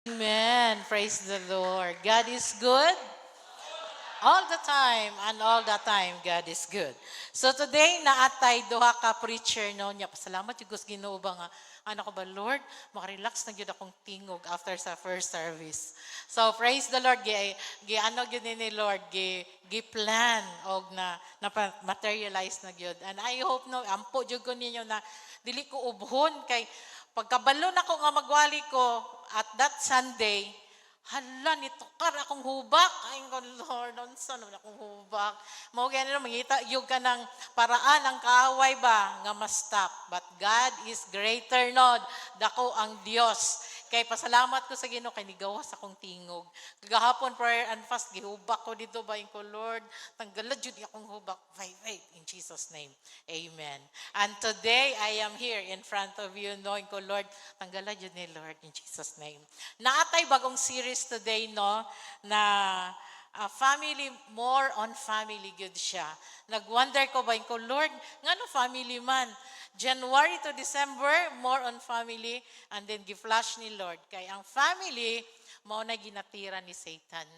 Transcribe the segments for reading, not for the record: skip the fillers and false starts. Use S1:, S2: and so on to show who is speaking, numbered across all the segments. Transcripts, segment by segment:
S1: Amen. Praise the Lord. God is good all the time, and all the time God is good. So today naatay duha ka preacher no nya pasalamat yung Gus Ginoo ba nga ano ko ba Lord makarelax na gyud akong tingog after sa first service. So praise the Lord gi ano gyud ni Lord gi plan og na materialize na gyud. And I hope no ampo jud ko ninyo na dili ko ubhon kay pagkabalo na ko nga magwali ko at that Sunday. Hala, nitukar akong hubak. Ay, Lord, saan naman akong hubak? Mao ganyan, mangita, yung ka ng paraan, ang kaaway ba, nga ma-stop. But God is greater, Lord. Dako ang Diyos. Kay pasalamat ko sa Ginoo kay nigawas akong tingog. Kagahapon prayer and fast gihubak ko dito bayin ko Lord, tanggalan jud akong hubak. Wait, in Jesus name. Amen. And today I am here in front of you knowing ko Lord, tanggalan jud ni Lord in Jesus name. Naatay bagong series today no na family, more on family good siya. Nagwonder ko ba ko Lord, ngano family man? January to December, more on family, and then gi-flash ni Lord. Kay ang family, mao na ginatira ni Satan.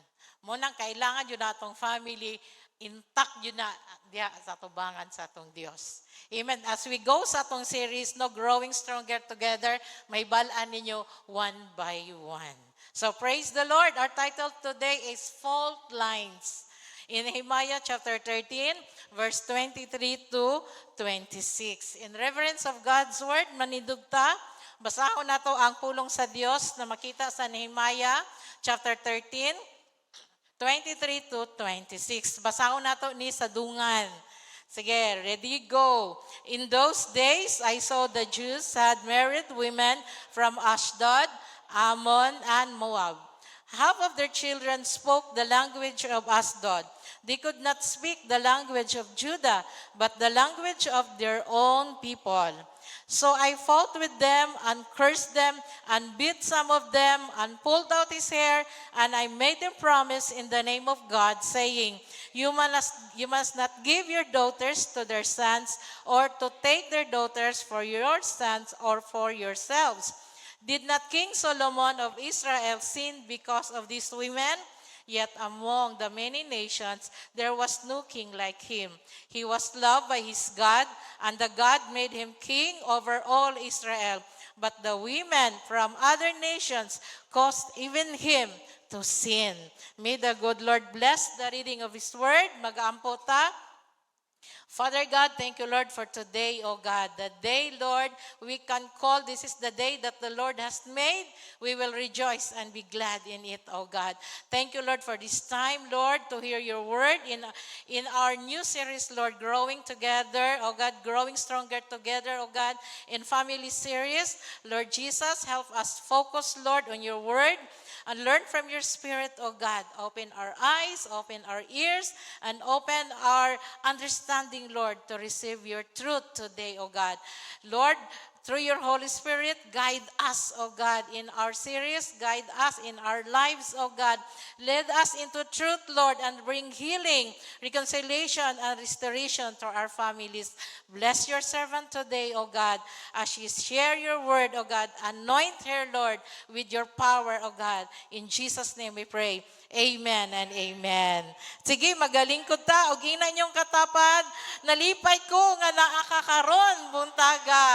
S1: Mo nang kailangan yun natong family, intact yun na diya sa tubangan sa atong Dios. Amen. As we go sa atong series, no, Growing Stronger Together, may balaan ninyo one by one. So praise the Lord. Our title today is Fault Lines. In Nehemiah chapter 13, verse 23 to 26. In reverence of God's word, manidugta, basahon nato ang pulong sa Dios na makita sa Nehemiah chapter 13, 23 to 26. Basahon nato ni sa dungan. Sige, ready, go. In those days, I saw the Jews had married women from Ashdod, Ammon, and Moab. Half of their children spoke the language of Ashdod. They could not speak the language of Judah, but the language of their own people. So I fought with them and cursed them and beat some of them and pulled out his hair, and I made them promise in the name of God, saying, you must not give your daughters to their sons, or to take their daughters for your sons or for yourselves. Did not King Solomon of Israel sin because of these women? Yet among the many nations, there was no king like him. He was loved by his God, and the God made him king over all Israel. But the women from other nations caused even him to sin. May the good Lord bless the reading of his word. Mag-aampo ta. Father God, thank you, Lord, for today, oh God. The day, Lord, we can call this is the day that the Lord has made. We will rejoice and be glad in it, oh God. Thank you, Lord, for this time, Lord, to hear your word in our new series, Lord, Growing Together, oh God, Growing Stronger Together, oh God, in family series. Lord Jesus, help us focus, Lord, on your word and learn from your spirit, oh God. Open our eyes, open our ears, and open our understanding, Lord, to receive your truth today, oh God. Lord, through your Holy Spirit, guide us, oh God, in our series. Guide us in our lives, oh God. Lead us into truth, Lord, and bring healing, reconciliation, and restoration to our families. Bless your servant today, oh God, as she share your word, oh God. Anoint her, Lord, with your power, oh God. In Jesus' name we pray. Amen and amen. Sige, magaling ko ta. Og ina niyong katapad, nalipay ko nga naakakaron, buntaga.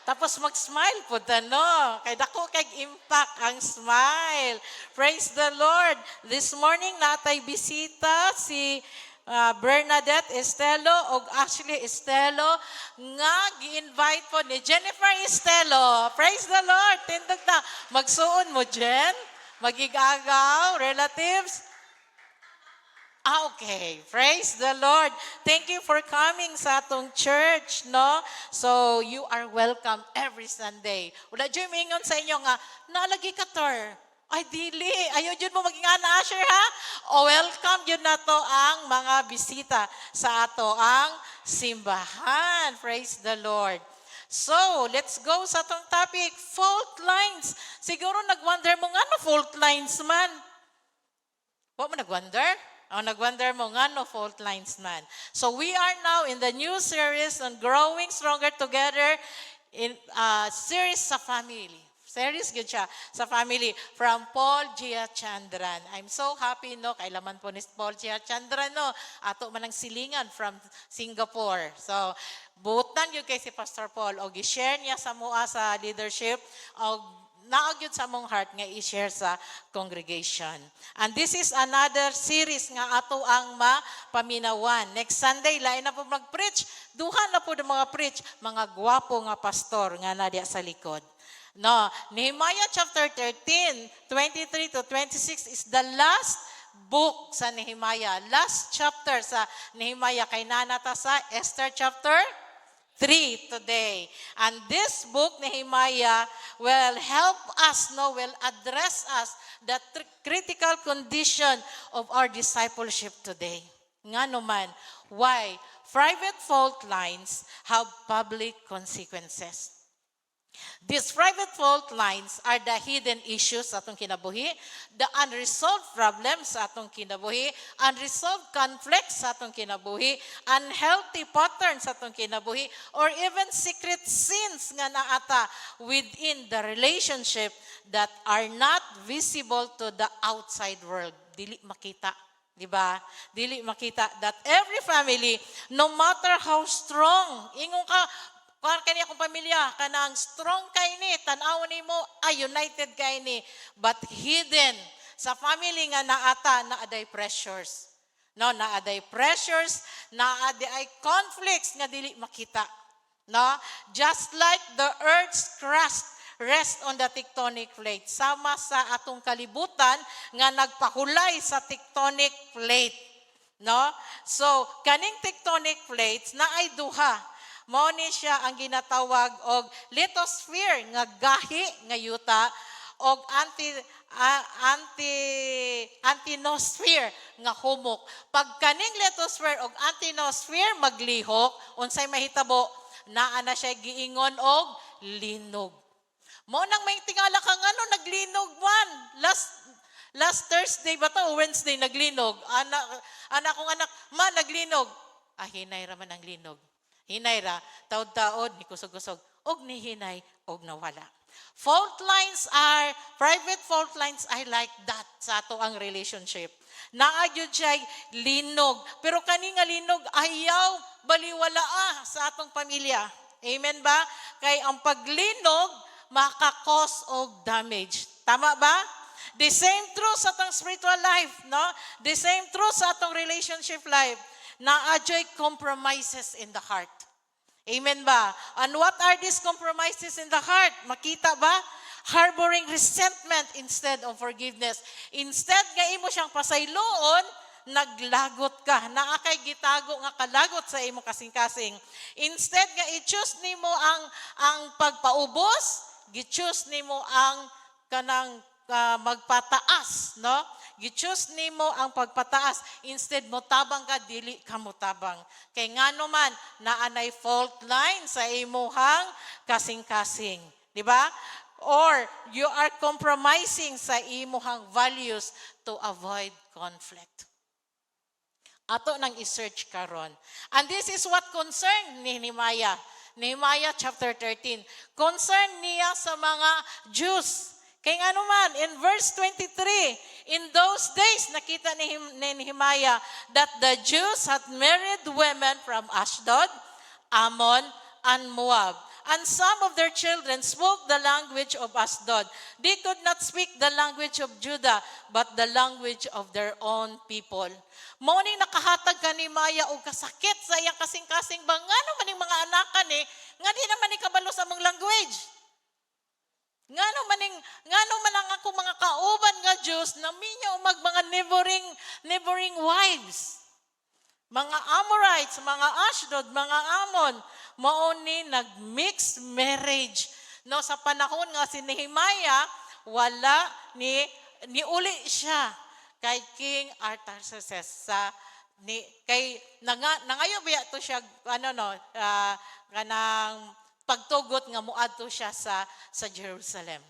S1: Tapos mag-smile po no. Kay dako kay impact ang smile. Praise the Lord. This morning natay bisita si Bernadette Estelo o Ashley Estelo nga gi-invite po ni Jennifer Estelo. Praise the Lord. Tindog na. Magsuon mo, Jen. Magigagaw, relatives. Okay. Praise the Lord. Thank you for coming sa atong church, no? So, you are welcome every Sunday. Wala dyan mingon sa inyo nga, nalagi ka, Tor. Ay, dili. Ayaw dyan mo maging ana-asher, ha? O, welcome yun na to ang mga bisita sa ato ang simbahan. Praise the Lord. So, let's go sa atong topic, fault lines. Siguro nag-wonder mo nga no fault lines man. Huwag mo nag-wonder? Nag-wonder mo nga no fault lines man. So we are now in the new series on Growing Stronger Together in series sa family. series gud siya sa family from Paul Gia Chandran. I'm so happy no kay laman po ni Paul Gia Chandran no ato man ang silingan from Singapore. So butan gyud kay si Pastor Paul og i-share niya sa mua sa leadership og naagyod sa mong heart nga i-share sa congregation. And this is another series nga ato ang mapaminawan. Next Sunday, lain na po mag-preach. Duha na po ng mga preach, mga gwapo nga pastor nga nadiya sa likod. No, Nehemiah chapter 13, 23 to 26 is the last book sa Nehemiah. Last chapter sa Nehemiah kay nanata sa Esther chapter 3 today. And this book, Nehemiah, will help us, will address us the critical condition of our discipleship today. Nga naman, why? Private fault lines have public consequences. These private fault lines are the hidden issues sa atong kinabuhi, the unresolved problems sa atong kinabuhi, unresolved conflicts sa atong kinabuhi, unhealthy patterns sa atong kinabuhi, or even secret sins nga naata within the relationship that are not visible to the outside world. Dili makita. Diba? Dili makita that every family, no matter how strong, ingong ka, kung kani akong pamilya, kanang strong kay ni, tanaw ni mo, united kay ni, but hidden sa family nga naata, naaday pressures. No, naaday pressures, naaday conflicts nga dili makita. No? Just like the earth's crust rest on the tectonic plate. Sama sa atong kalibutan nga nagpahulay sa tectonic plate. No? So, kaning tectonic plates na ay duha. Mao ni siya ang ginatawag og lithosphere nga gahi nga yuta og antinosphere nga humok. Pag kaning lithosphere og antinosphere maglihok, unsay mahitabo? Naa na siya giingon og linog. Mao nang may tingala kang naglinog man. Last Thursday ba to? Wednesday naglinog. Anak kong anak, naglinog. Hinay ra man ang linog. Hinay ra, taod-taod, ni kusog-kusog, og ni hinay, og nawala. Private fault lines are like that sa ato ang relationship. Naagyod siya linog. Pero kani nga linog, ayaw, baliwala sa atong pamilya. Amen ba? Kay ang paglinog, makakos og damage. Tama ba? The same truth sa atong spiritual life, no? The same truth sa atong relationship life. Naajoy compromises in the heart. Amen ba? And what are these compromises in the heart? Makita ba? Harboring resentment instead of forgiveness. Instead nga imo siyang pasayloon, naglagot ka. Naakay gitago nga kalagot sa imo kasing-kasing. Instead nga i-choose nimo ang pagpaubos, gi-choose nimo ang kanang magpataas, no? Gi-choose nimo ang pagpataas. Instead mo tabang ka, dili ka mo tabang. Kay ngano man naanay fault line sa imuhang kasing-kasing, di ba? Or you are compromising sa imuhang values to avoid conflict. Ato nang i-search karon. And this is what concerned ni Nehemiah. Nehemiah chapter 13. Concern niya sa mga Jews. Kaya nga naman, in verse 23, in those days, nakita ni Nehemiah that the Jews had married women from Ashdod, Ammon, and Moab. And some of their children spoke the language of Ashdod. They could not speak the language of Judah, but the language of their own people. Mauning nakahatag ka ni Maya o kasakit sa iyang kasing-kasing ba? Nga naman yung mga anakan nga di naman ikabalo sa mong language. Nga naman ang ako mga kauban nga Diyos na minyo mga neighboring wives. Mga Amorites, mga Ashdod, mga Ammon, mauni nag-mixed marriage. No, sa panahon nga si Nehemiah, wala ni uli siya kay King Artaxerxes kay nangayo biya to siya kanang pagtugot nga muadto siya sa Jerusalem.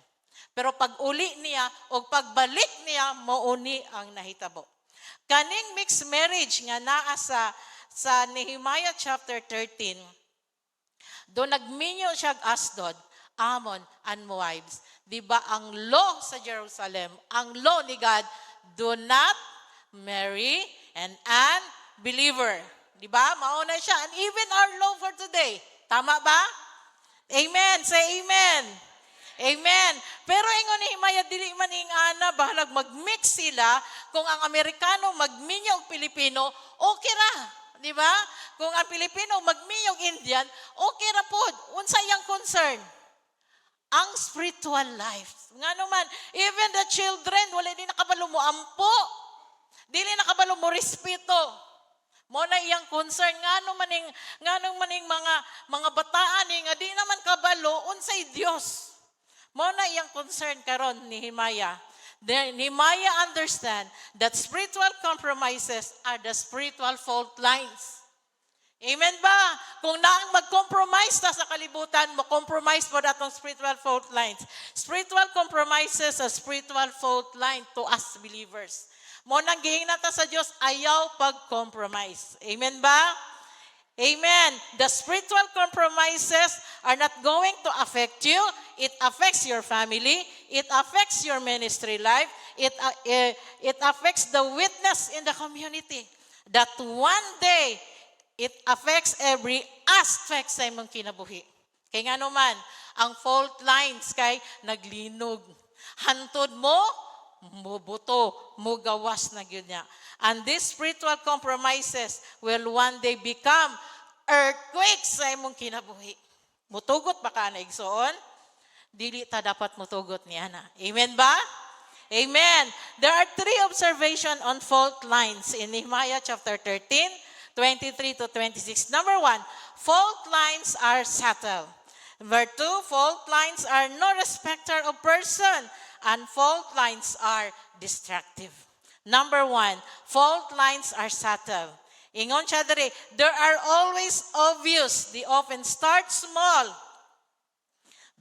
S1: Pero pag uli niya o pagbalik niya mauni ang nahitabo. Kaning mixed marriage nga naa sa Nehemiah chapter 13, do nagminyo siya Asdod, Ammon and Moabs. Di ba ang law sa Jerusalem, ang law ni God, do not marry an unbeliever. Di ba? Mauna siya. And even our law for today. Tama ba? Amen. Say amen. Amen. Pero ingon ni Himaya, dili man ing ana, bahalag mag-mix sila, kung ang Amerikano magminyo og Pilipino, okay ra. Di ba? Kung ang Pilipino magminyo og Indian, okay ra pod. Unsa iyang concern? Ang spiritual life. Nga naman, even the children, wala din nakabalo mo ampo. Dili nakabalo mo respeto. Mo na iyang concern nganong maning mga bataan nga di naman kabalo unsay Dios. Mo na iyang concern karon ni Himaya. Nehemiah understand that spiritual compromises are the spiritual fault lines. Amen ba? Kung naang mag-compromise ta sa kalibutan, mag-compromise po datong spiritual fault lines. Spiritual compromises are spiritual fault line to us believers. Mo nang giingnan ta sa Dios, ayaw pag-compromise. Amen ba? Amen. The spiritual compromises are not going to affect you. It affects your family. It affects your ministry life. It affects the witness in the community. That one day, it affects every aspect sa imong kinabuhi. Kaya nga naman, ang fault lines kay naglinog. Hantod mo, mubuto, mugawas na gyud niya. And these spiritual compromises will one day become earthquakes sa imong kinabuhi. Mutugot ba ka na igsoon? Dili ta dapat mutugot niya na. Amen ba? Amen. There are 3 observations on fault lines in Nehemiah chapter 13, 23 to 26. Number 1, fault lines are subtle. Number 2, fault lines are no respecter of person. And fault lines are destructive. Number 1, fault lines are subtle. Ingon siya diri, there are always obvious. They often start small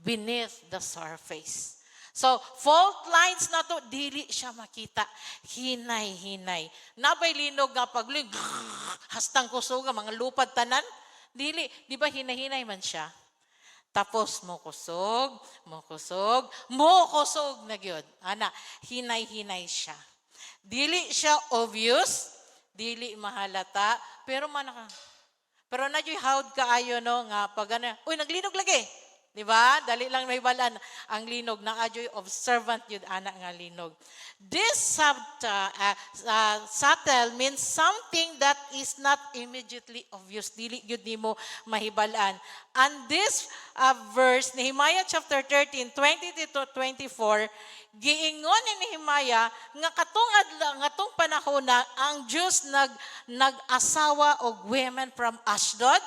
S1: beneath the surface. So, fault lines na to, dili siya makita. Hinay-hinay. Nabay linog nga pagling, hastang kusog, mga lupad tanan. Dili, di ba hinay-hinay man siya? Tapos mo kusog na gyud. Ana, hinay-hinay siya. Dili siya obvious, dili mahalata, pero pero na joy hawd kaayo no nga pag uy naglinog lagi. Di ba? Dali lang may balan ang linog na adyoy observant yun ana nga linog. This subtle means something that is not immediately obvious. Dili yun nimo mahibalaan. And this verse, Nehemiah chapter 13, 20 to 24, giingon ni Nehemiah nga katong panahon na ang Jews nag-asawa og women from Ashdod,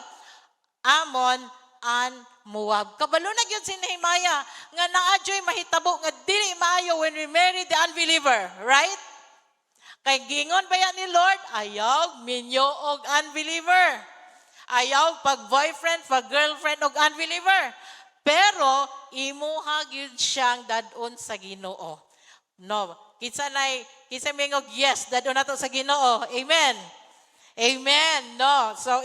S1: Ammon, and Moab. Kabalo na gyud si Nehemiah nga naadyoy mahitabo nga dili maayo when we marry the unbeliever, right? Kay gingon ba yan ni Lord, ayaw minyo og unbeliever. Ayaw pag boyfriend, pag girlfriend og unbeliever. Pero imuha gyud siyang dadon sa Ginoo. No, kinsa mingog yes, dadon nato sa Ginoo. Amen. Amen. No. So,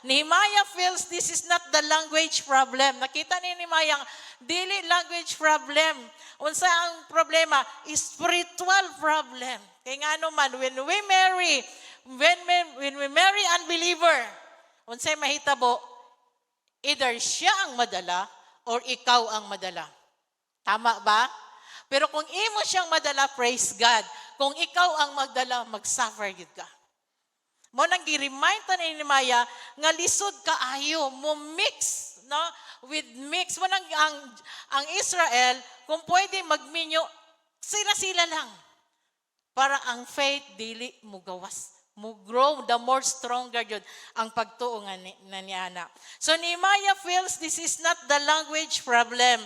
S1: Nehemiah feels this is not the language problem. Nakita ni Nehemiah, dili language problem. Unsa ang problema? Spiritual problem. Kaya nga naman, when we marry unbeliever, unsay mahitabo, either siya ang madala or ikaw ang madala. Tama ba? Pero kung imo siyang madala, praise God. Kung ikaw ang magdala, mag-suffer yun ka. Mo nang gi-remind ta ni Nehemiah nga lisod kaayo mo mix with mo nang ang Israel kung pwede magminyo sila lang para ang faith dili mo gawas mo grow the more stronger jud ang pagtuo nga ni ana. So Nehemiah feels this is not the language problem.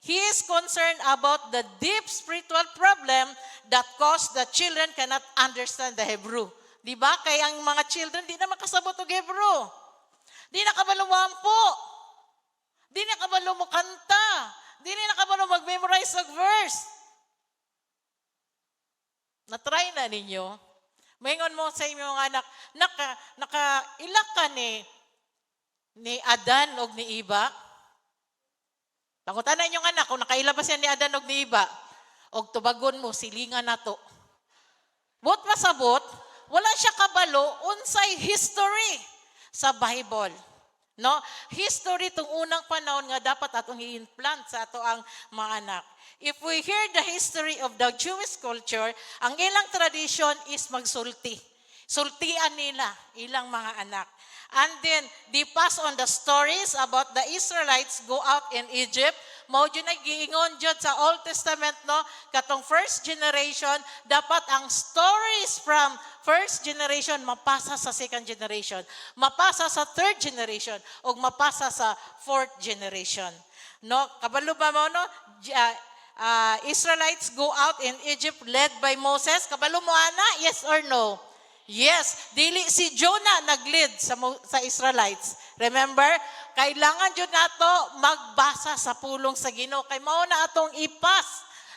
S1: He is concerned about the deep spiritual problem that caused the children cannot understand the Hebrew. Di ba? Kaya ang mga children, di na makasabot og Hebrew. Di na kabalo mampo. Di na kabalo mo kanta. Di na kabalo mag-memorize og verse. Na-try na ninyo. Maingon mo sa inyong anak, nakailak ka ni Adan og ni Eva. Pangutanan yung anak, kung nakailabas yan ni Adan og ni Iba, og tubagon mo, silingan na to. Bot masabot, wala siya kabalo, unsay history sa Bible. No? History tong unang panahon nga dapat atong i-implant sa ato ang mga anak. If we hear the history of the Jewish culture, ang ilang tradition is magsulti. Sultian nila, ilang mga anak. And then, they pass on the stories about the Israelites go out in Egypt. Mao dyan ay giingon dyan sa Old Testament, no? Katong first generation, dapat ang stories from first generation mapasa sa second generation, mapasa sa third generation, o mapasa sa fourth generation. No? Kabalo ba mo, no? Israelites go out in Egypt led by Moses. Kabalo mo, ana? Yes or no? Yes, dili si Jonah nag-lead sa Israelites. Remember, kailangan jud nato magbasa sa pulong sa Ginoo kay mao na atong ipas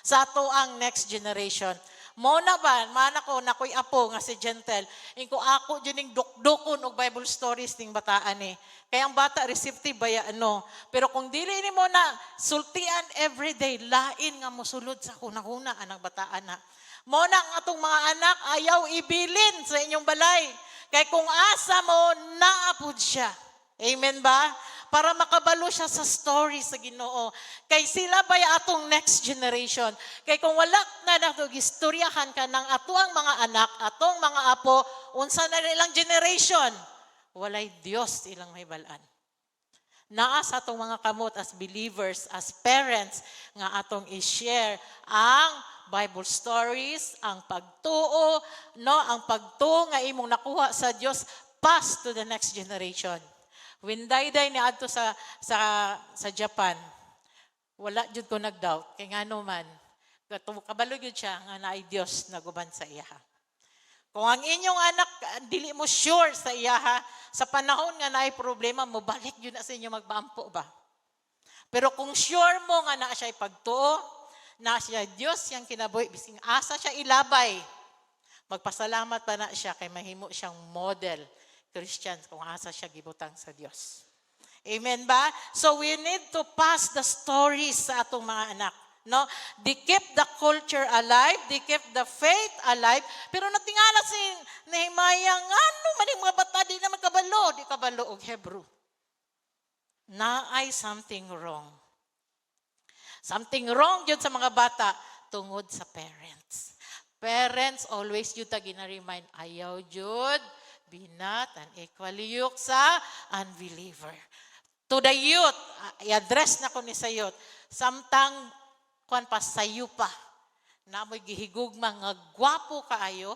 S1: sa ato ang next generation. Mao na ba man ako nakoy apo nga si Gentle, ingko ako jud ning dukdukon og Bible stories ning bataan ni. Kaya ang bata receptive baya ano. Pero kung dili ni mo na sultian everyday, lain nga mosulod sa kunahuna anang bataan na. Mo na ang atong mga anak ayaw ibilin sa inyong balay. Kay kung asa mo, naapod siya. Amen ba? Para makabalo siya sa story sa Ginoo. Kay sila ba atong next generation? Kay kung wala na natong istoryahan ka ng atuang mga anak, atong mga apo, unsa na nilang generation? Walay Dios ilang may balaan. Naa sa atong mga kamot as believers, as parents, nga atong i-share ang Bible stories, ang pagtuo, no, ang pagtuo nga imong nakuha sa Dios pass to the next generation. When dayday ni adto sa Japan, wala jud ko nagdoubt kay ngano man kabalo gyud siya nga naay Dios naguban sa iya. Kung ang inyong anak dili mo sure sa iya sa panahon nga naay problema mo balik gyud na sa inyo magbaampo ba. Pero kung sure mo nga naa siya pagtuo, na siya Diyos yang kinabuhi, bising asa siya ilabay. Magpasalamat pa na siya kay mahimo siyang model Christian kung asa siya gibutang sa Diyos. Amen ba? So we need to pass the stories sa atong mga anak. No? They keep the culture alive, they keep the faith alive, pero natingala si Nehemiah, ano man yung mga bata, di naman kabalo og Hebrew. Naay something wrong. Something wrong yun sa mga bata tungod sa parents. Parents always yun ta gina-remind, ayaw yun, be not an equally yoked sa unbeliever. To the youth, i-address na ko ni sa youth, samtang kuan pa sayo pa, na mo'y gihigugma nga gwapo kaayo,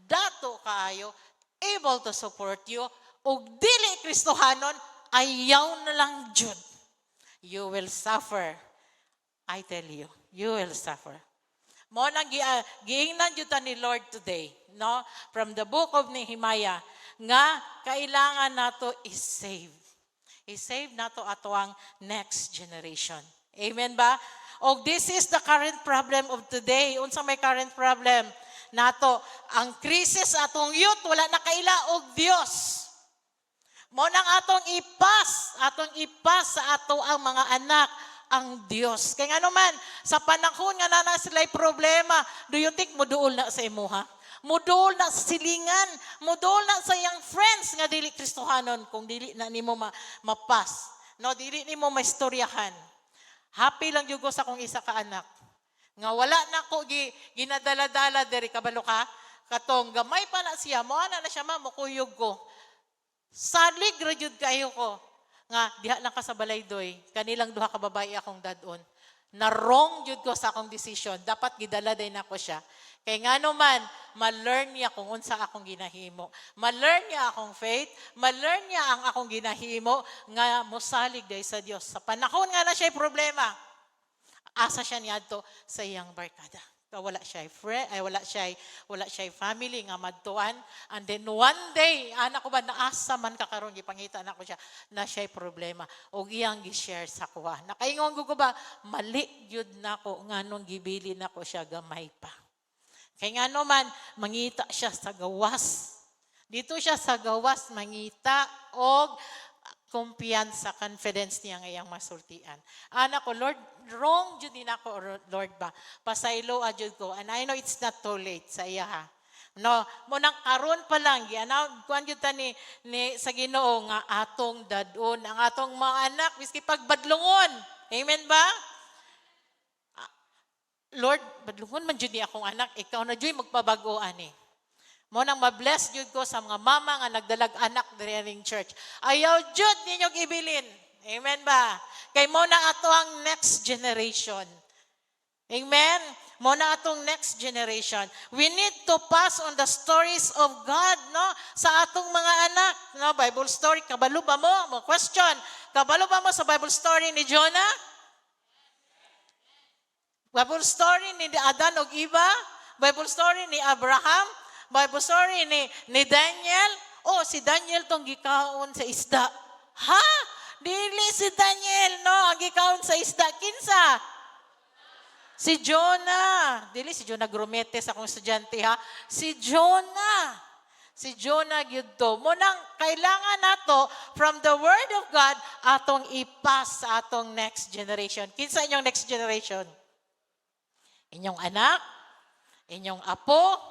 S1: dato kaayo, able to support you, ug dili Kristohanon, ayaw na lang jud. You will suffer. I tell you, you will suffer. Mo nang giingnan jud ta ni Lord today, no? From the book of Nehemiah, nga kailangan nato i-save. I-save nato ato ang next generation. Amen ba? O this is the current problem of today. Unsa may current problem nato? Ang krisis atong youth wala na kaila og Dios. Mo nang atong ipas sa ato ang mga anak ang Dios. Kaya nga naman, sa panahon nga na sila'y problema, do you think muduol na sa imuha? Muduol na sa silingan, muduol na sa iyang friends nga dili Kristohanon kung dili na nimo mapas. No, dili nimo maistoryahan. Happy lang jugo sa akong isa ka anak. Nga wala na ko ginadala-dala diri kabalo ka, katong gamay pa na siya, mo na siya mukuyog ko. Salig ra jud kayo ko. Nga diha lang ka sa balaydoy, kanilang duha ka babae akong dadon. Na wrong jud ko sa akong decision, dapat gidala day nako siya. Kay ngano man, ma-learn niya kung unsa akong ginahimo. Ma-learn niya akong faith, ma-learn niya ang akong ginahimo nga mosalig day sa Dios. Sa panahon nga na siya problema, asa siya niadto sa iyang barkada. Wala siya friend, wala siya family nga madtuan. And then one day, anak ko ba naasa man kakaron gipangita na ko siya na siya problema og iyang gi-share sa kuha. Nakaingon ko ba mali gyud nako nganong gibili nako siya gamay pa. Kay ngano man mangita siya sa gawas. Dito siya sa gawas mangita og kumpiyansa, confidence niya nga iyang masultian. Anak ko, Lord, wrong jud din ako, Lord ba? Pasaylo jud ko. And I know it's not too late sa iya ha. No, mo nang karon pa lang ana kuan jud ta ni sa Ginoo nga atong dadon ang atong mga anak miski pagbadlungon. Amen ba? Lord, badlungon man jud ni akong anak, ikaw na jud magpabago ani. Mo nang ma-bless jud ko sa mga mama nga nagdalag anak diri church. Ayaw jud ninyo ibilin. Amen ba? Kay mo na ato ang next generation. Amen? Mo na atong next generation. We need to pass on the stories of God, no? Sa atong mga anak, no? Bible story, kabalo ba mo? Mo question, kabalo ba mo sa Bible story ni Jonah? Bible story ni Adan og Eva? Bible story ni Abraham? Bible story ni Daniel? Oh, si Daniel tong gikaon sa isda. Ha? Dili si Daniel, no? Ang gikaon sa isda. Kinsa? Si Jonah. Dili si Jonah Grumete sa akong estudyante, ha? Si Jonah. Si Jonah gyudto. Munang kailangan nato from the word of God atong ipas sa atong next generation. Kinsa inyong next generation? Inyong anak, inyong apo.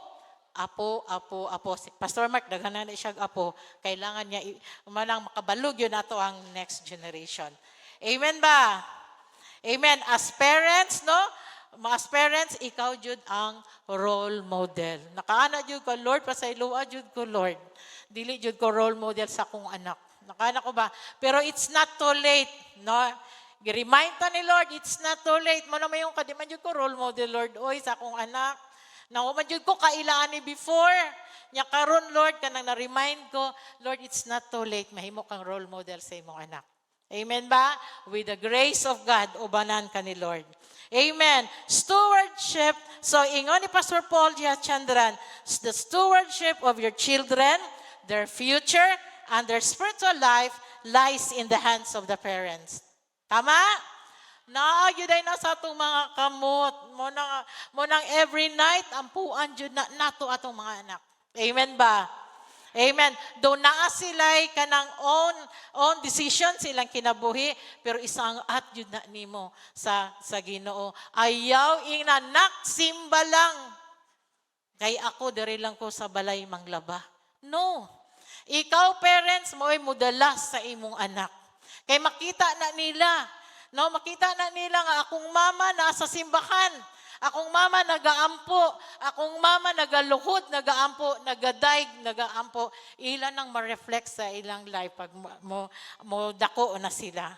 S1: Si Pastor Mark, daghanan na siya apo. Kailangan niya, manang makabalog yun nato ang next generation. Amen ba? Amen. As parents, no? As parents, ikaw jud ang role model. Nakaana jud ko, Lord, pasayloa jud ko, Lord. Dili jud ko role model sa akong anak. Nakaana ko ba? Pero it's not too late, no? Gi-remind ta ni Lord, it's not too late. Mo naman yung kadiman jud ko role model, Lord. Oy, sa akong anak. Nauman jud ko kailaan ni before. Nya karon, Lord, kanang na-remind ko, Lord, it's not too late. Mahimo kang role model sa imong anak. Amen ba? With the grace of God, ubanan ka ni Lord. Amen. Stewardship. So, ingon ni Pastor Paul G. Chandran, the stewardship of your children, their future, and their spiritual life lies in the hands of the parents. Tama? Naagyaday na sa atong mga kamot. Mo nang every night, ampuan jud na nato atong mga anak. Amen ba? Amen. Do naa sila'y kanang own decision silang kinabuhi, pero isang at jud na nimo sa Ginoo. Ayaw inanak simba lang. Kay ako diri lang ko sa balay manglaba. No. Ikaw parents mo ay mudalas sa imong anak. Kay makita na nila. No, makita na nila nga akong mama nasa simbahan. Akong mama nagaampo. Akong mama nagaluhod, nagaampo, nagadaig, nagaampo. Ilan ang ma-reflect sa ilang life pag mo dako na sila.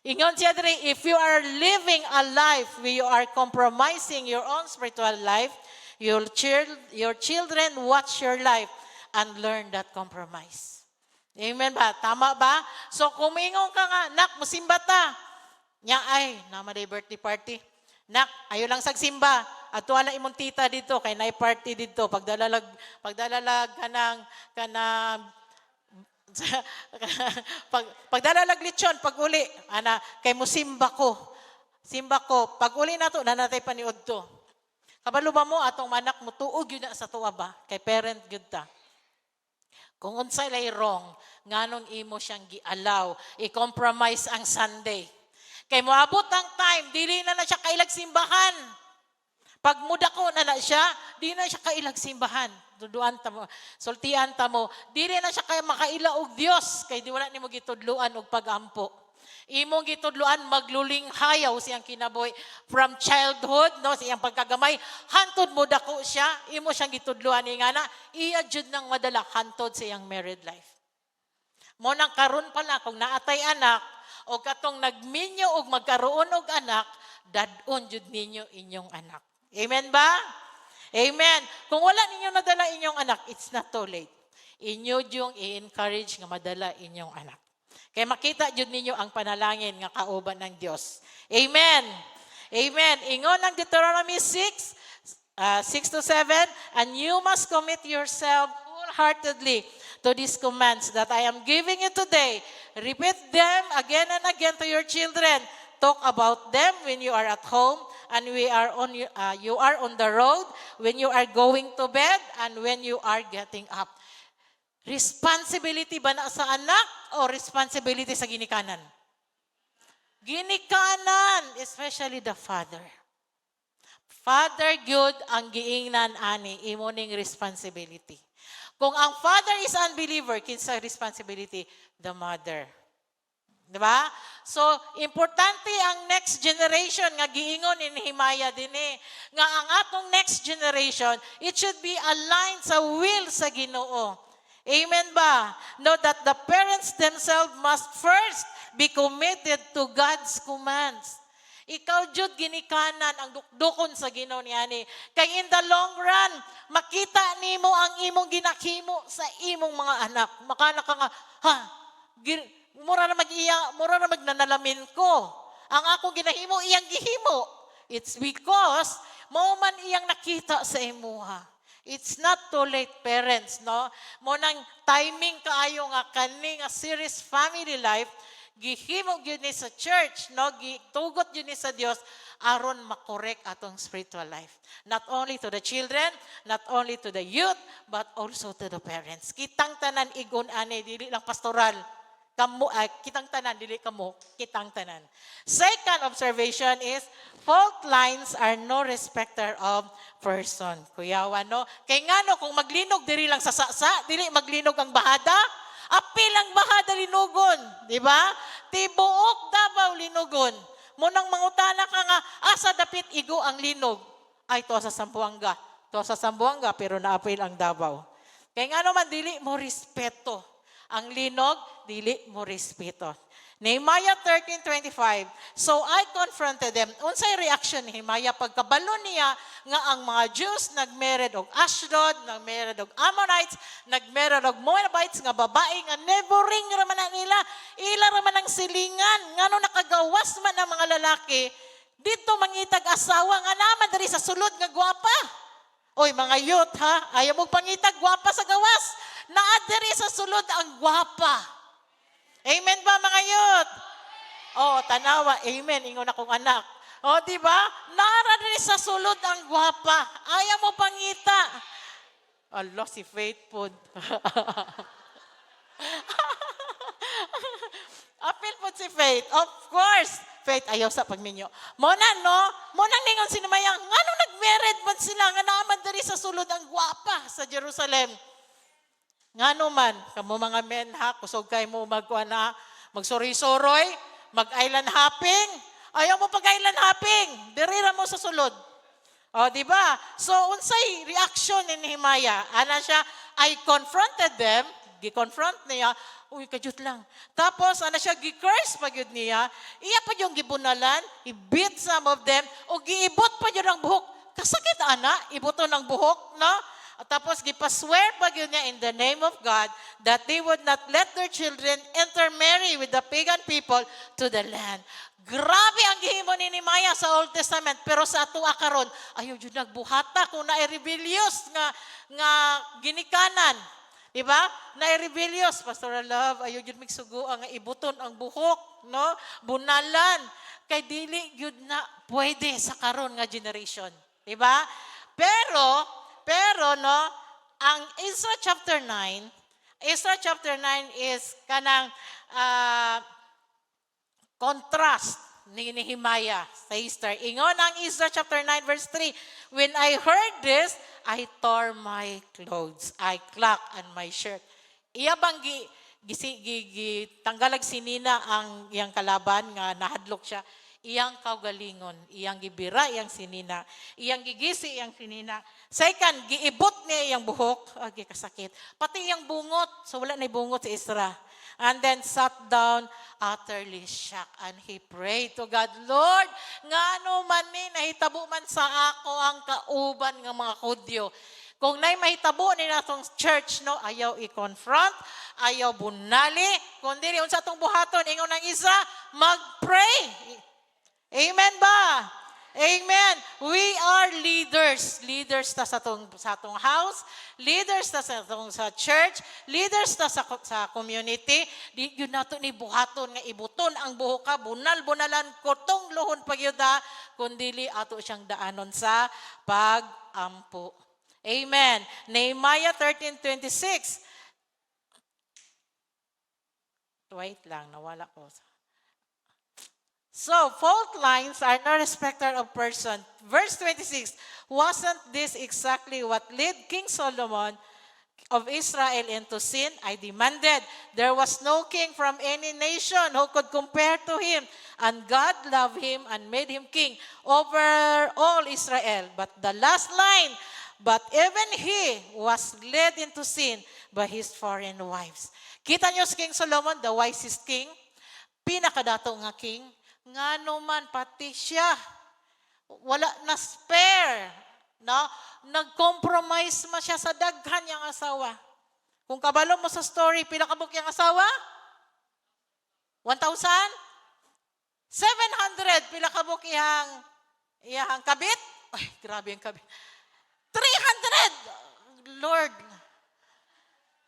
S1: Ingon siya diri, if you are living a life where you are compromising your own spiritual life, your children watch your life and learn that compromise. Amen ba? Tama ba? So kumingon ka nga, nak, musimba ta. Nya ay, namaday birthday party. Nak, ayo lang sagsimba. Ato na imong tita dito kay nay party dito. Pagdalalag kanang pagdalalag lechon pag uli ana kay musimba ko. Simba ko pag uli nato nanatay paniud to. Kabalo ba mo atong manak mo tuog yun na sa tuwa ba? Kay parent gyud ta. Kung unsay lay wrong, nganong imo siyang gi-allow, i-compromise ang Sunday. Kay moabot ang time, dili na siya kailag simbahan. Pag mudako na siya, di na siya kailag simbahan. Duduan ta mo, sultian ta mo, dili na siya kay makaila og Dios, kay di wala nimo gitudluan og pagampo. Imong gitudluan magluling hayaw siyang kinabuhi from childhood, no, siyang pagkagamay, hantod mo dako siya, imo siyang gitudluan ingana, iya jud nang madala hantod sa iyang married life. Mo nang karon pala kung naatay anak, o katong nagminyo og magkaroon og anak, dadon jud ninyo inyong anak. Amen ba? Amen. Kung wala ninyo nadala inyong anak, it's not too late. Inyo yung i-encourage nga madala inyong anak. Kaya makita jud ninyo ang panalangin nga kauban ng Dios. Amen. Amen. Ingon ang Deuteronomy 6:6-7, and you must commit yourself wholeheartedly to these commands that I am giving you today. Repeat them again and again to your children. Talk about them when you are at home and you are on the road, when you are going to bed, and when you are getting up. Responsibility ba na sa anak o responsibility sa ginikanan? Ginikanan, especially the father. Father good ang giingnan ani imo ning responsibility. Kung ang father is unbeliever, kinsa responsibility? The mother. Diba? So, importante ang next generation nga giingon ni Nehemiah dinhi nga ang atong next generation, it should be aligned sa will sa Ginoo. Amen ba? Know that the parents themselves must first be committed to God's commands. Ikaw jud ginikanan ang dukdukon sa Ginoo niani. Kay in the long run, makita nimo ang imong ginakimo sa imong mga anak. Makana ka nga, mura na magnanalamin ko. Ang akong ginahimo iyang gihimo. It's because mao man iyang nakita sa imuha. It's not too late, parents, no? Mo nang timing kaayo nga kani nga serious family life, gihimo gyud ni sa church, no? Gitugot gyud ni sa Dios aron makorek atong spiritual life. Not only to the children, not only to the youth, but also to the parents. Kitang tanan igon ani dili lang pastoral. Kitang tanan, dili kamo, kitang tanan. Second observation is, fault lines are no respecter of person. Kuyawan, no? Kay ngano, kung maglinog diri lang sa saksa, dili maglinog ang bahada, apil ang bahada linugon. Di ba? Tibuok Davao linugon. Munang mangutana ka nga, asa dapit igo ang linog? Ay, to sa Sambuanga. To sa Sambuanga, pero naapil ang Davao. Kay ngano man, dili mo respeto. Ang linog, dili mo respeto. Nehemiah 13:25. So I confronted them. Unsay reaction ni Nehemiah pagkabalo niya nga ang mga Jews nagmered og Ashdod, nagmered og Ammonites, nagmered og Moabites nga babae nga neighboring ra man nila, ila ra man ang silingan ngano nakagawas man ang mga lalaki dito mangitag asawa nga naman diri sa sulod nga gwapa. Oy mga youth ha, ayaw mo pangitag gwapa sa gawas. Naadiri sa sulod ang gwapa. Amen ba mga youth? Oh, tanawa, amen, ingon akong anak. Oh, di ba? Naadiri sa sulod ang gwapa. Ayaw mo pangita. Allah, si Faithful. Apil po si Faith. Of course. Faith, ayaw sa pagminyo. Mona, no? Monang ningon sinamayang, ngano nag-married man sila, nga naman diri sa sulod ang gwapa sa Jerusalem. Ngano man, kamo mga men ha, kusog kay mo magsuri-suroy, mag-island hopping. Ayaw mo pag-island hopping, dirira mo sa sulod. O, di ba? So, unsay reaction ni Nehemiah? Ana siya, I confronted them, gi-confront niya, uy, kadyot lang. Tapos, ana siya, gi-curse pa yun niya, iya pa yung gibunalan, i-beat some of them, o giibot pa yun ang buhok. Kasakit, ana, ibuto ng buhok, no? At tapos, gipaswear pa yun niya in the name of God that they would not let their children intermarry with the pagan people to the land. Grabe ang gihimo ni Nehemiah sa Old Testament, pero sa ato akaron, ayaw yun nagbuhata kung na-rebellious nga ginikanan. Diba? Na-rebellious, Pastor Love, ayaw yun migsugo ang ibuton ang buhok, no? Bunalan. Kay dili yun na pwede sa karon nga generation. Diba? Pero no, ang Ezra chapter 9 is kanang contrast ni Nehemiah sa Esther. Ingon ang Ezra chapter 9 verse 3, when I heard this, I tore my clothes, I clacked on my shirt. Iya bang tanggalag sinina ang iyang kalaban nga nahadlok siya, iyang kaugalingon, iyang gibira, iyang sinina, iyang gigisi, iyang sinina. Second, giibot niya iyang buhok, kasakit. Pati iyang bungot, so wala na bungot si Ezra. And then sat down, utterly shocked, and he prayed to God, Lord, ngano man ni nahitabo man sa ako ang kauban ng mga Hudyo. Kung na'y mahitabo ni natong church, no, ayaw i-confront, ayaw bunali, kundi unsa atong buhaton, ingon ng isa, mag-pray. Amen ba? Amen. We are leaders. Leaders ta sa atong house, leaders ta sa church, leaders ta sa community. Di yun nato ni buhaton nga ibuton ang buhok ka, bunal-bunalan, kutong luhon pagyuda, kundili ato siyang daanon sa pag-ampo. Amen. Nehemiah 13:26. Wait lang, nawala ko. So, fault lines are no respecter of person. Verse 26, wasn't this exactly what led King Solomon of Israel into sin? I demanded. There was no king from any nation who could compare to him. And God loved him and made him king over all Israel. But the last line, but even he was led into sin by his foreign wives. Kita niyo si King Solomon, the wisest king, pinakadato nga king, nga naman pati siya, wala na spare, no? Nag-compromise man siya sa daghan niyang asawa. Kung kabalo mo sa story, pila ka book yung asawa? 1,700? Pila ka book iyang kabit? Ay, grabe yung kabit. 300! Lord,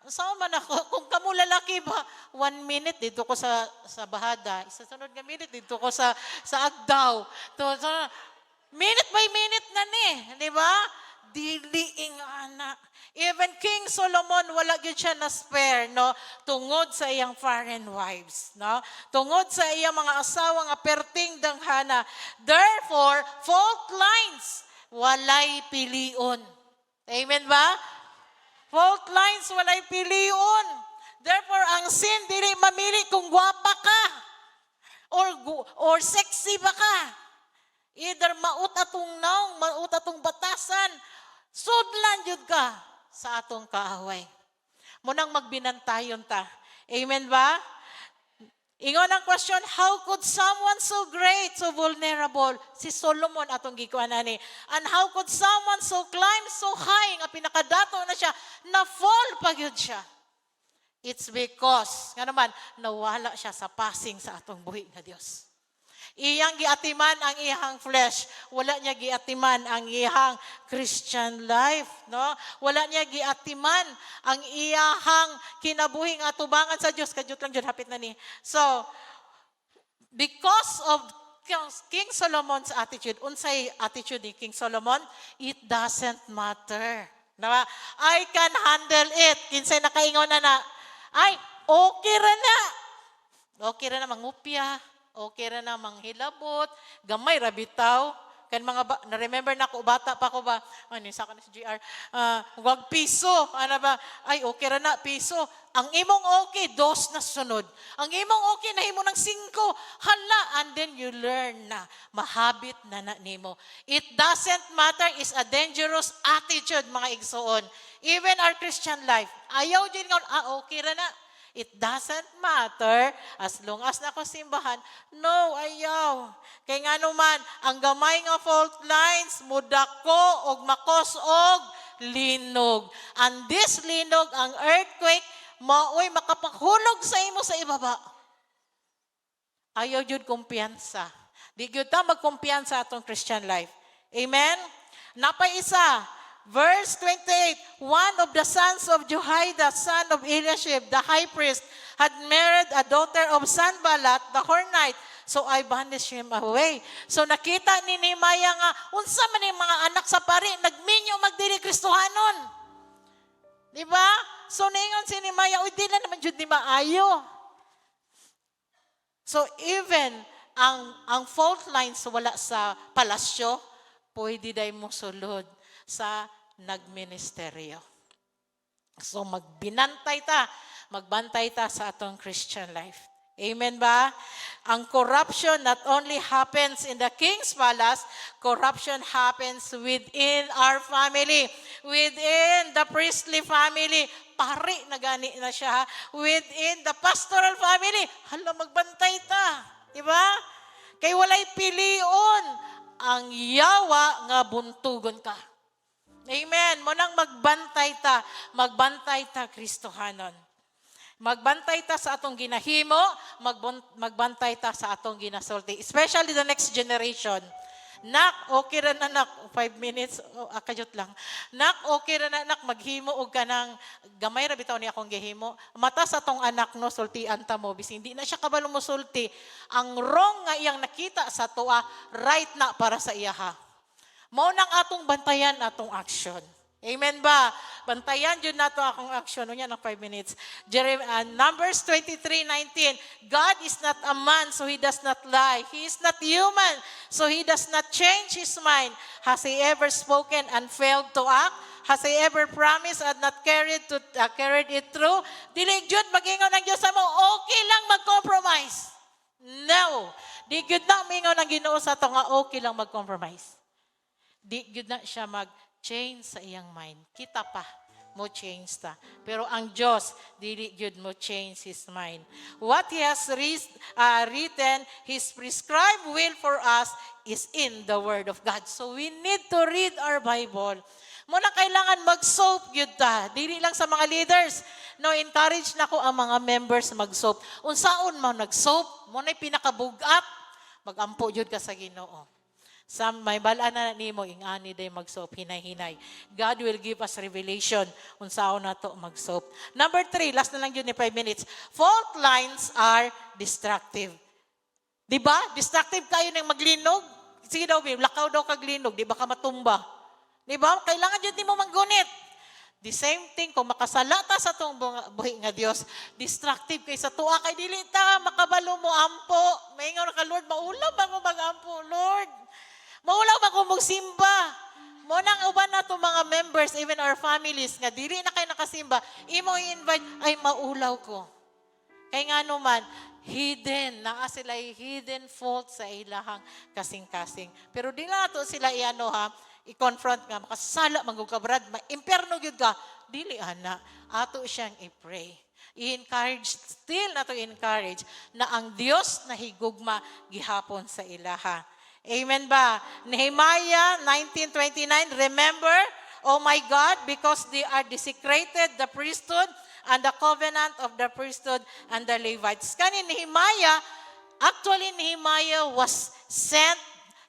S1: saan man ako? Kung kamo lalaki ba, 1 minute dito ko sa bahada, isasunod nga minute dito ko sa agdaw. Minute by minute na ni, di ba? Diliing anak. Even King Solomon, wala gyud siya na spare, no? Tungod sa iyang foreign wives, no? Tungod sa iyang mga asawa nga perting danghana. Therefore, fault lines, walay pilion. Amen ba? Fault lines, walay pilion. Therefore, ang sin, dili mamili kung gwapa ka or sexy ba ka. Either maut atong naong, maut atong batasan, sudlan yun ka sa atong kaaway. Munang magbinantayon ta. Amen ba? Ingon ang question, how could someone so great, so vulnerable, si Solomon atong gikuan ani, and how could someone so climb so high, nga pinakadato na siya, na fall pa gyud siya? It's because, nga naman, nawala siya sa passing sa atong buhi nga Dios. Iyang giatiman ang iyang flesh, wala niya giatiman ang iyang Christian life, no? Wala niya giatiman ang iyang kinabuhi nga tubangan sa Dios, kadiyot lang jud hapit na ni. So, because of King Solomon's attitude, unsay attitude ni King Solomon, it doesn't matter. Diba? I can handle it. Kinsay nakaingon na, ay, okay ra na. Okay ra na mangupya. Okay ra na manghilabot, gamay ra bitaw. Kan mga na-remember na ko, bata pa ko ba, ano, sa akin si GR, wag piso, ano ba, ay okay ra na, piso. Ang imong okay, 2 na sunod. Ang imong okay, nahimo ng 5, hala, and then you learn na, mahabit na nimo. It doesn't matter, is a dangerous attitude, mga igsoon. Even our Christian life, ayaw din nga, okay ra na. It doesn't matter as long as nako simbahan. No, ayaw. Kay nga naman, ang gamay nga fault lines, mudako og makos og linog. And this linog, ang earthquake, maoy makapahulog sa imo sa ibaba. Ayaw jud kumpiyansa. Di gyud ta magkumpiyansa atong Christian life. Amen? Napay isa, verse 28, one of the sons of Jehoiada, son of Eliashib, the high priest, had married a daughter of Sanballat, the Hornite. So I banished him away. So nakita ni Nehemiah nga, unsa man yung mga anak sa pari, nagminyo magdili Kristohanon. Diba? So ningon si Nehemiah, uy, di na naman jud ni maayo. So even ang fault lines wala sa palasyo, pwede day mo sulod sa nagministeryo. So magbantay ta sa atong Christian life. Amen ba? Ang corruption not only happens in the king's palace, corruption happens within our family, within the priestly family. Pari na gani na siya. Within the pastoral family, hala magbantay ta. Diba? Kay walay pilion ang yawa nga buntugon ka. Amen. Munang magbantay ta Kristohanon. Magbantay ta sa atong ginahimo, magbantay ta sa atong ginasulti. Especially the next generation. Nak, okay ra na nak, 5 minutes, akajot lang. Nak, okay ra na nak, maghimo og kanang gamay ra bitaw ni akong gihimo. Mata sa atong anak no, sultian ta mo, bising di na siya kabalo mo sulti. Ang wrong nga iyang nakita sa tuwa, right na para sa iyaha. Mao nang atong bantayan atong action. Amen ba? Bantayan yun na to akong aksyon. Unya ng 5 minutes. Numbers 23:19. God is not a man, so He does not lie. He is not human, so He does not change His mind. Has He ever spoken and failed to act? Has He ever promised and not carried it through? Dili jud magingon ng Dios sa mo, okay lang mag-compromise. No. Di gud na mingon ang Ginoo sa to nga okay lang mag-compromise. Di gud na siya mag-change sa iyang mind. Kita pa mo change ta. Pero ang Diyos, dili gyud mo change His mind. What He has written, His prescribed will for us is in the Word of God. So we need to read our Bible. Muna kailangan mag-soap gyud ta. Dili lang sa mga leaders. No, encourage na ko ang mga members mag-soap. Unsaon mo nag-soap? Muna pinakabugat. Mag-ampo gyud ka sa Ginoo. Sa may balaan na nimo ingani day mag-soap hinay-hinay. God will give us revelation unsaon nato mag-soap. Number 3, last na lang yun ni 5 minutes. Fault lines are destructive. Di ba? Destructive kayo ng maglinog. Sige daw, lakaw daw kaglinog. Di ba ka matumba? Di ba? Kailangan yun di mo manggunit. The same thing, kung makasalata sa itong buhi nga Diyos, destructive kay sa tuwa, kay dili ta, makabalo mo ampo. Maingaw na ka, Lord, maulaw ba mo mag-ampo, Lord? Maulaw ba ko magsimba? Munang uban na itong mga members, even our families, nga dili na kayo nakasimba, imo i-invite, ay maulaw ko. Kaya nga naman, hidden, naa sila hidden fault sa ilahang kasing-kasing. Pero di na ito sila i-confront nga, makasala, manggugkabrad, ma-imperno yun ka, dili ana, ato siyang i-pray. I-encourage, still na to encourage, na ang Diyos na higugma gihapon sa ilaha. Amen ba? Nehemiah 19:29, remember, oh my God, because they are desecrated the priesthood and the covenant of the priesthood and the Levites. Kani Nehemiah, actually Nehemiah was sent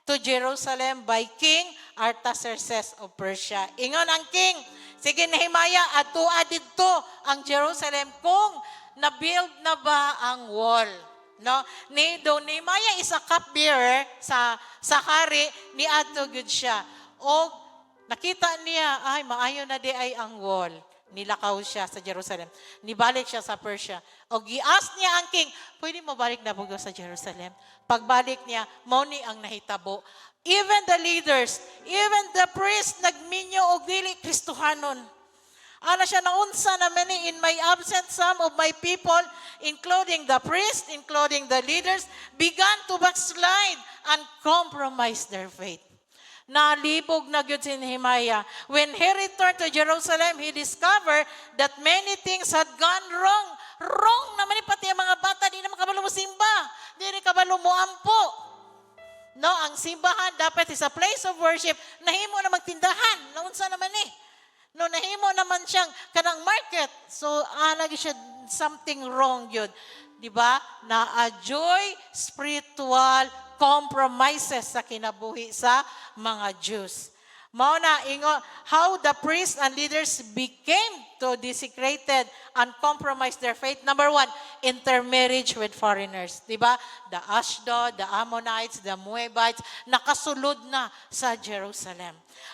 S1: to Jerusalem by King Artaxerxes of Persia. Ingon ang king, sige Nehemiah, atua didto ang Jerusalem kung na-build na ba ang wall. No, Nehemiah is a cupbearer sa hari ni adto gud siya. O nakita niya ay maayo na di ay ang wall. Nilakaw siya sa Jerusalem. Nibalik siya sa Persia. O gias niya ang king, pwede mo balik na bugo sa Jerusalem. Pagbalik niya, mao ni ang nahitabo. Even the leaders, even the priests nagminyo og dili Kristohanon. Ana siya naunsa na many in my absence, some of my people, including the priests, including the leaders, began to backslide and compromise their faith. Nalibog na gyud si Nehemiah. When he returned to Jerusalem, he discovered that many things had gone wrong. Wrong naman pati ang mga bata, di na makabalo mo simba. Di na kabalo mo ampo. No, ang simbahan dapat is a place of worship. Nahimo na magtindahan. Naunsa naman No, nahimo naman siyang kanang market. So, lagi siya something wrong yun. Diba? Na-joy spiritual compromises sa kinabuhi sa mga Jews. Mao na how the priests and leaders became to desecrated and compromised their faith. Number 1, intermarriage with foreigners. Diba? The Ashdod, the Ammonites, the Moabites, nakasulod na sa Jerusalem.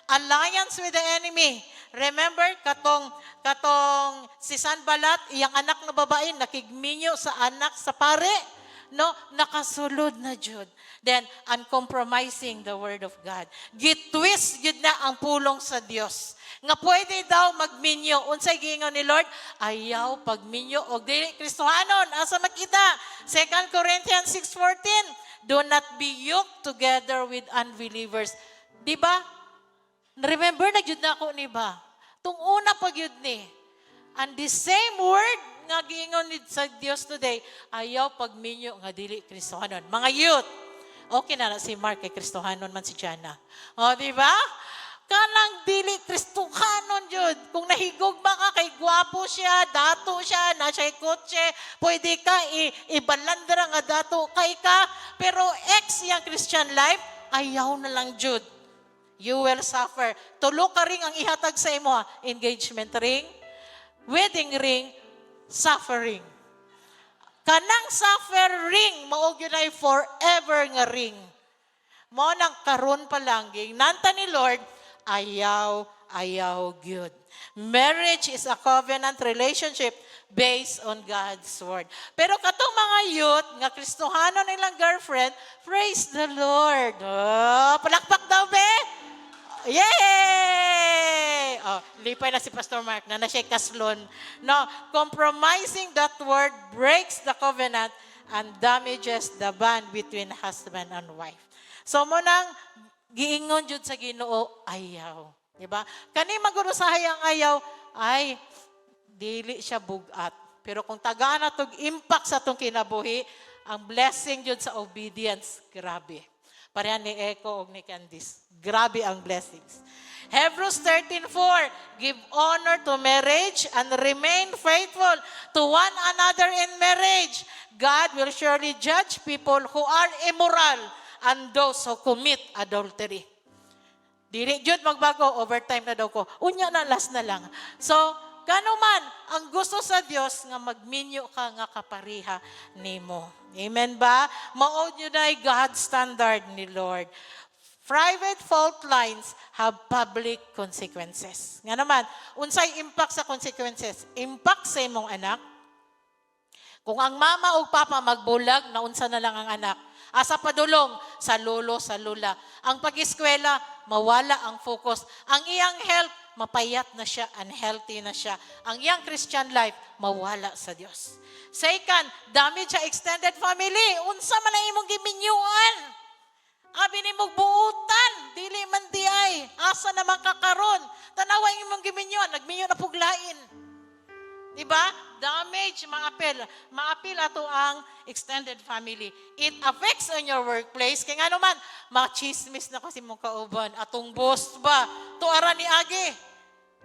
S1: Alliance with the enemy. Remember, katong si Sanballat, iyang anak na babae, nakigminyo sa anak sa pare. No, nakasulod na jud. Then, uncompromising the word of God. Gitwist yun na ang pulong sa Dios. Nga pwede daw magminyo. Unsay giingon ni Lord? Ayaw pagminyo o dili Kristohanon. Asa makita? 2 Corinthians 6:14. Do not be yoked together with unbelievers. Di ba? Remember na jud na ako ni ba? Tung una pag yun ni. And the same word nga giingon ni sa Dios today, ayaw pagminyo nga dili Kristohanon. Mga youth, okay na si Mark kay Kristohanon man si Jana. O, di ba? Kanang dili Kristohanon jud. Kung nahigugma ka kay gwapo siya, dato siya, nasa kotse, pwede ka ibalandra nga dato kay ka, pero ex yang Christian life, ayaw na lang jud. You will suffer. Tulo ka ring ang ihatag sa imo, engagement ring, wedding ring, suffering. Kanang suffering, maog yun ay forever nga ring. Mo nang karon pa lang, nanta ni Lord, ayaw ayaw gyud. Marriage is a covenant relationship based on God's word. Pero katong mga youth nga Kristohano nilang girlfriend, praise the Lord. Oh, palakpak daw be. Yay! Oh, lipay na si Pastor Mark na siya kaslon. No, compromising that word breaks the covenant and damages the bond between husband and wife. So mo nang giingon jud sa Ginoo, ayaw. Diba? Kani maguro sa hayang ayaw, ay, dili siya bugat. Pero kung tagaan na tog impact sa itong kinabuhi, ang blessing jud sa obedience, grabe. Parehan ni Echo o ni Candice. Grabe ang blessings. Hebrews 13:4, give honor to marriage and remain faithful to one another in marriage. God will surely judge people who are immoral and those who commit adultery. Dili jud magbago, overtime na daw ko. Unya na, last na lang. So, kano man, ang gusto sa Dios nga magminyo ka nga kapariha nimo. Amen ba? Maod nyo na God's standard ni Lord. Private fault lines have public consequences. Nga naman, unsay impact sa consequences? Impact sa imong anak. Kung ang mama o papa magbulag, naunsa na lang ang anak. Asa padulong sa lolo, sa lula. Ang pag-eskwela, mawala ang focus. Ang iyang health, mapayat na siya, unhealthy na siya. Ang iyang Christian life, mawala sa Diyos. Second, damage sa extended family. Unsa man ang imong giminyuan. Abi ni mong buutan, dili man di ay. Asa naman kakaron. Tanawa ang imong giminyuan, nagminyo na puglain. Diba? Damage, maapil ato ang extended family. It affects on your workplace. Kaya nga naman, machismis na kasi mong kauban. Atong boss ba? Tuara ni Agi.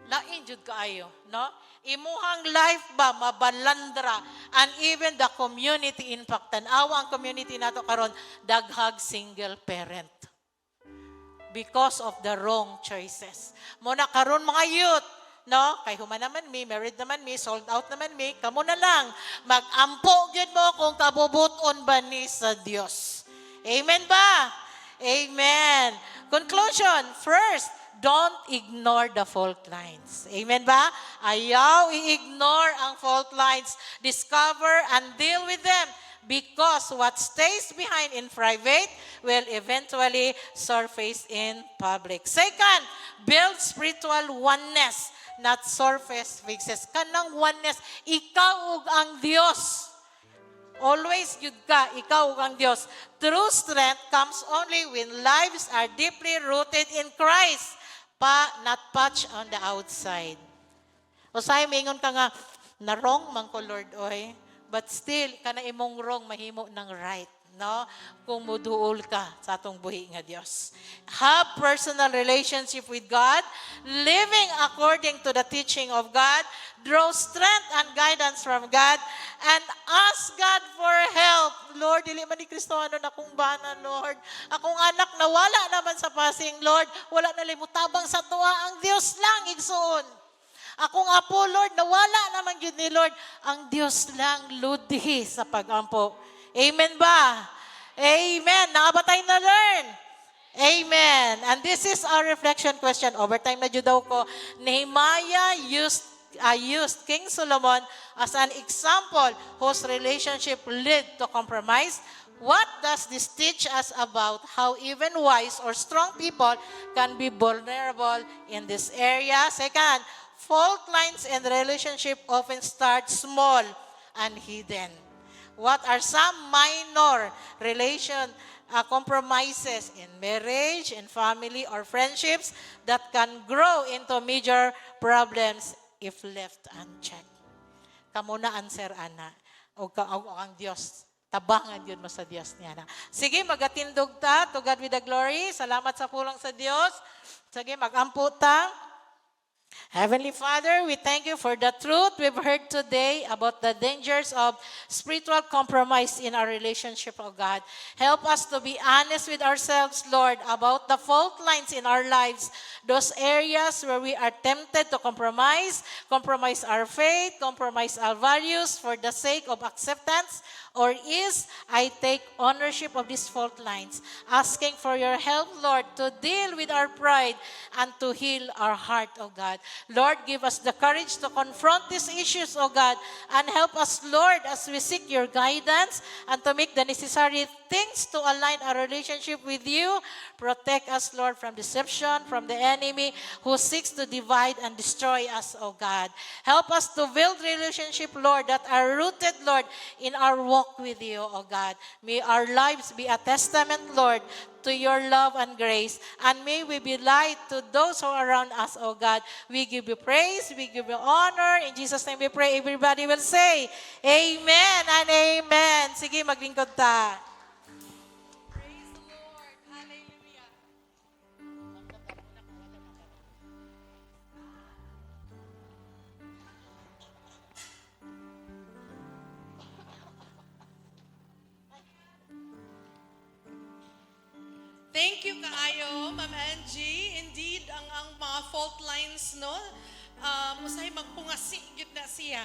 S1: Lain jud kaayo, no? Imuhang life ba mabalandra and even the community impact. Tanawa ang community nato karon daghag single parent because of the wrong choices. Muna karon mga youth, no? Kay human naman mi, married naman mi, sold out naman mi, kamo na lang mag-ampo gyud mo kung kabubuton ba ni sa Dios. Amen ba? Amen. Conclusion, first, don't ignore the fault lines. Amen ba? Ayaw i-ignore ang fault lines. Discover and deal with them because what stays behind in private will eventually surface in public. Second, build spiritual oneness, not surface fixes. Kanang oneness, ikaw ug ang Dios. Always yun ka, ikaw ug ang Dios. True strength comes only when lives are deeply rooted in Christ. Not patch on the outside. O sa'yo, mingon ka nga, na wrong man ko, Lord, oy. But still, kana imong wrong, mahimo ng right. No? Kung muduol ka sa atong buhi nga Dios. Have personal relationship with God, living according to the teaching of God, draw strength and guidance from God, and ask God for help. Lord, dili man ni Kristo ano na kung bana, Lord. Akong anak nawala naman sa passing, Lord. Wala na limutabang sa tuwa. Ang Dios lang, igsuon. Akong apo, Lord, nawala naman yun ni Lord. Ang Dios lang, ludhi sa pag-ampo. Amen ba? Amen. Nakabatay na learn. Amen. And this is our reflection question. Overtime na jud daw ko. Nehemiah used King Solomon as an example whose relationship led to compromise. What does this teach us about how even wise or strong people can be vulnerable in this area? Second, fault lines in relationship often start small and hidden. What are some minor compromises in marriage, in family, or friendships that can grow into major problems if left unchecked? Kamo na answer, ana. O ang Diyos. Tabangan yun mo sa Diyos niya na. Sige, magatindog ta. To God with the glory. Salamat sa pulong sa Diyos. Sige, magampo ta. Heavenly Father, we thank you for the truth we've heard today about the dangers of spiritual compromise in our relationship, oh God. Help us to be honest with ourselves, Lord, about the fault lines in our lives, those areas where we are tempted to compromise our faith, compromise our values for the sake of acceptance or is, I take ownership of these fault lines, asking for your help, Lord, to deal with our pride and to heal our heart, O God. Lord, give us the courage to confront these issues, O God, and help us, Lord, as we seek your guidance and to make the necessary things to align our relationship with you. Protect us, Lord, from deception, from the enemy who seeks to divide and destroy us, O God. Help us to build relationship, Lord, that are rooted, Lord, in our walk with you, O God. May our lives be a testament, Lord, to your love and grace. And may we be light to those who are around us, O God. We give you praise, we give you honor. In Jesus' name we pray. Everybody will say, Amen and Amen. Sige, maglingkod ta.
S2: Praise the Lord. Hallelujah. Thank you kaayo, Ma'am Angie. Indeed, ang mga fault lines, no? Usahay magpungasi, yun na siya.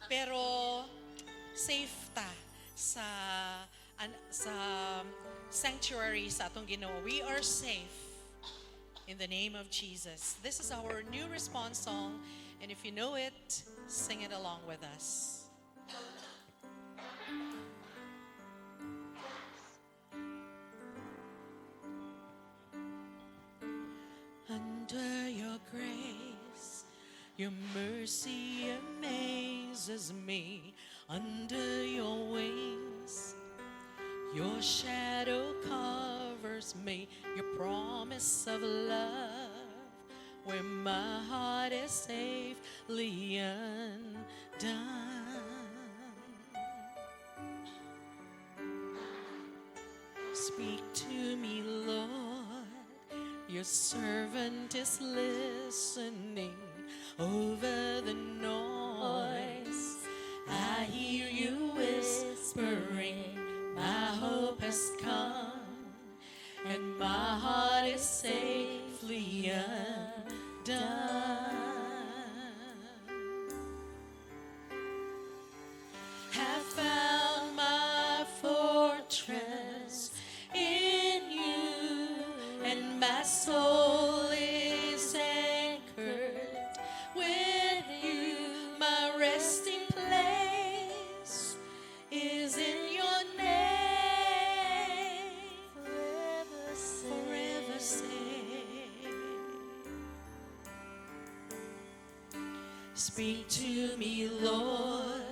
S2: Pero, safe ta sa sa sanctuary sa atong Ginoo. We are safe in the name of Jesus. This is our new response song, and if you know it, sing it along with us. Under your grace, your mercy amazes me. Under your wings, your shadow covers me. Your promise of love, where my heart is safely undone. Speak to me, Lord. Your servant is listening over the noise. I hear you whispering, my hope has come, and my heart is safely undone. Have found my fortress in you, and my soul is anchored with you. My resting place is in your name, forever safe. Speak to me, Lord.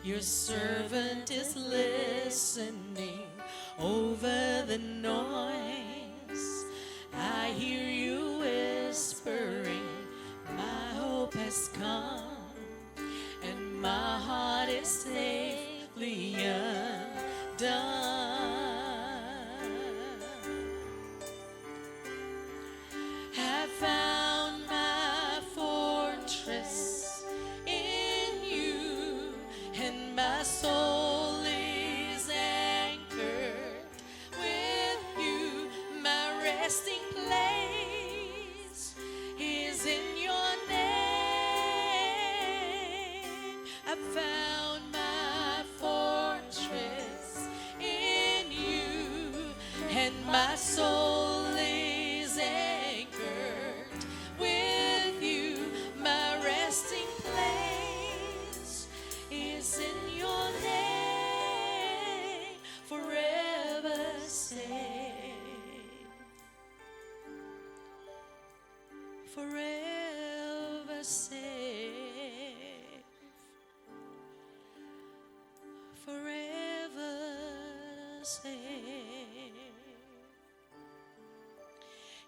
S2: Your servant is listening over the noise. I hear you whispering, my hope has come, and my heart is safely undone. Have found my fortress in you, and my soul is anchored with you. My resting place is in your name. I found my fortress in you, and my soul is anchored with you. My resting place is in your name, forever safe, forever safe, forever safe.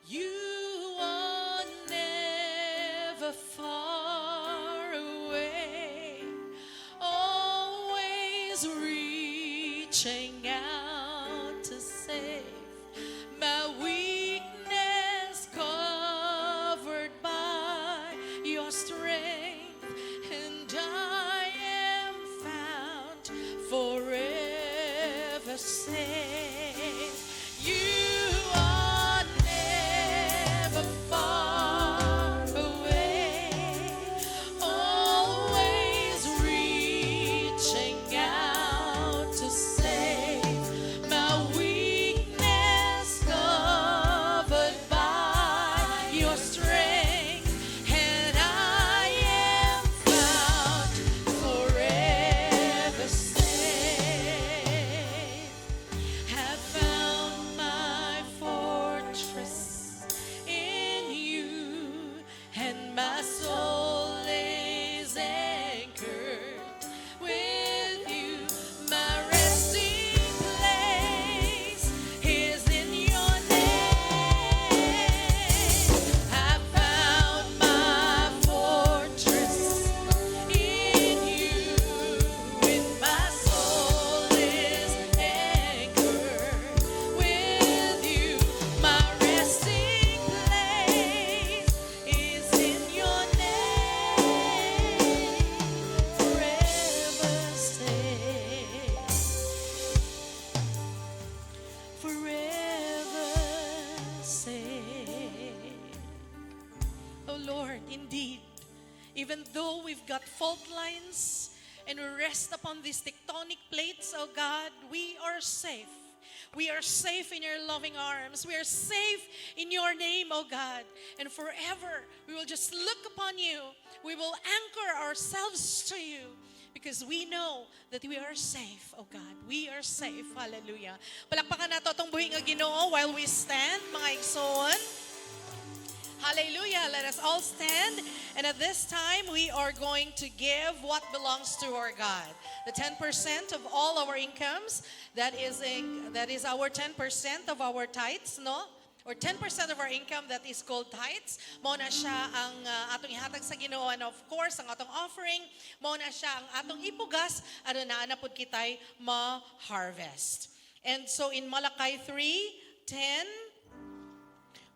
S2: You are never far away, always reaching out to save my weakness, covered by your strength, and I am found forever safe. You are never even though we've got fault lines and we rest upon these tectonic plates, oh God, we are safe. We are safe in your loving arms. We are safe in your name, oh God. And forever, we will just look upon you. We will anchor ourselves to you because we know that we are safe, oh God. We are safe. Hallelujah. Palakpakan nato itong buhing nga Ginoo while we stand, mga igsoon. Hallelujah. Let us all stand. And at this time, we are going to give what belongs to our God. The 10% of all our incomes, that is our 10% of our tithes, no? Or 10% of our income that is called tithes. Mao na siya ang atong ihatag sa Ginoo, and of course ang atong offering, mao na siya ang atong ipugas aron naa pud kitay ma-harvest. And so in Malachi 3:10,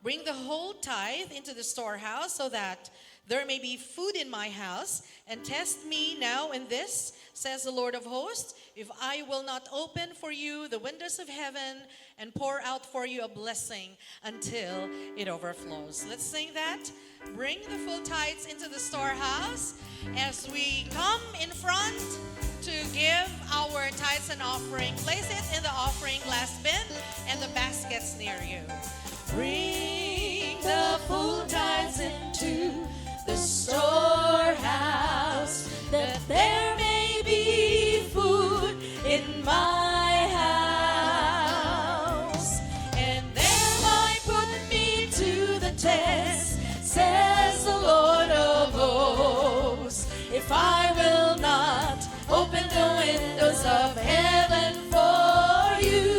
S2: bring the whole tithe into the storehouse so that there may be food in my house, and test me now in this, says the Lord of hosts, if I will not open for you the windows of heaven and pour out for you a blessing until it overflows. Let's sing that. Bring the full tithes into the storehouse as we come in front to give our tithes and offering. Place it in the offering glass bin and the baskets near you. Bring the full tithes into the storehouse, that there may be food in my house, and there might put me to the test, says the Lord of hosts, if I will not open the windows of heaven for you.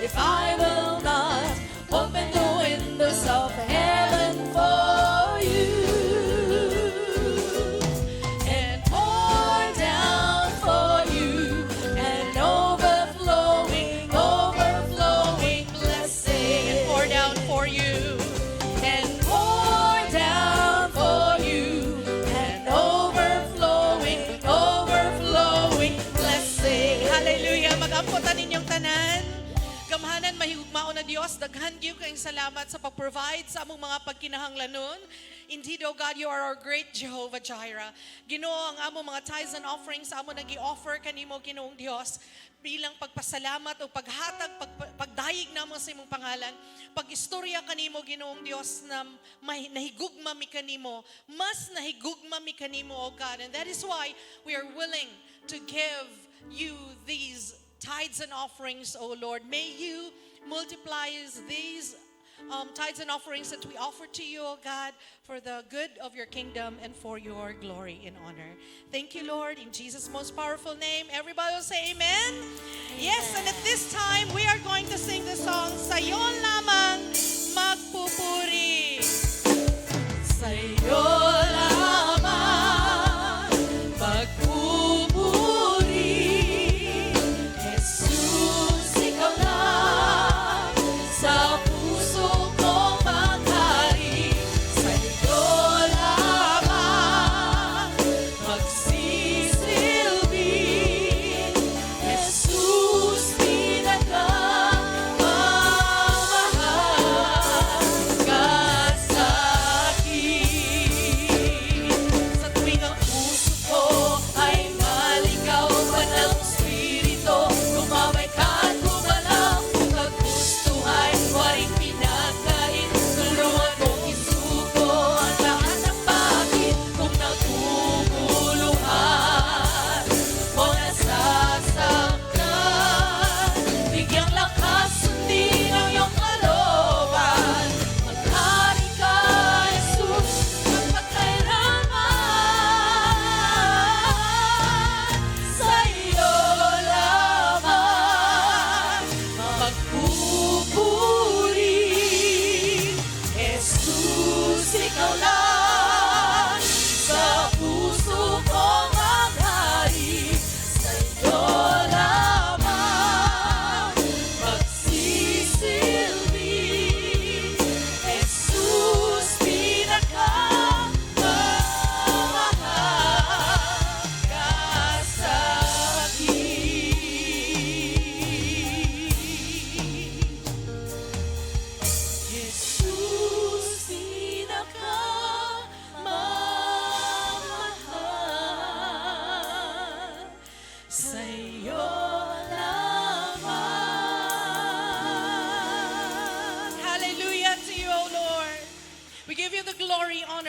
S2: If I will not open the windows of heaven for you and pour down for you an overflowing blessing, and pour down for you and pour down for you an overflowing blessing. Hallelujah. Mag-amputan ninyong tanan. Gamhanan mahigugmao na Dios, daghan gyud kayong salamat sa pag-provide sa among mga pagkinahanglanon. Indeed, oh God, you are our great Jehovah Jireh. Ginoo, ang among mga tithes and offerings amo nagi-offer kanimo Ginoong Dios bilang pagpasalamat o paghatag, pagdayeg namo sa imong pangalan. Pag-istorya kanimo Ginoong Dios na nahigugma mi kanimo, mas nahigugma mi kanimo, oh God. And that is why we are willing to give you these tithes and offerings, O Lord. May you multiply these tithes and offerings that we offer to you, O God, for the good of your kingdom and for your glory and honor. Thank you, Lord, in Jesus' most powerful name. Everybody will say amen. Yes, and at this time, we are going to sing the song, Sa'yo lamang magpupuri. Sa'yo lamang magpupuri. Sa puso ko maghari, sa'yo lamang magsisilbi. Jesus, pinakamamahal ka.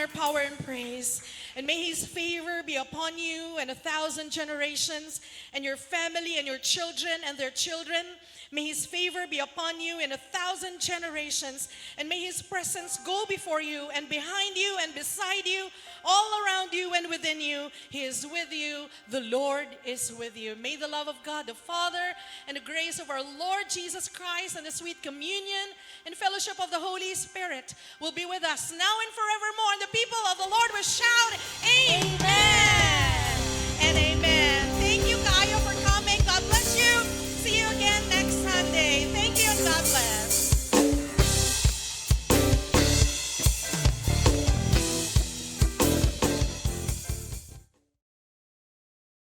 S2: honor, power, and praise. And may His favor be upon you and 1,000 generations, and your family and your children and their children. May His favor be upon you in 1,000 generations, and may His presence go before you and behind you and beside you, all around you and within you. He is with you. The Lord is with you. May the love of God the Father and the grace of our Lord Jesus Christ and the sweet communion and fellowship of the Holy Spirit will be with us now and forevermore. And the people of the Lord will shout, Amen.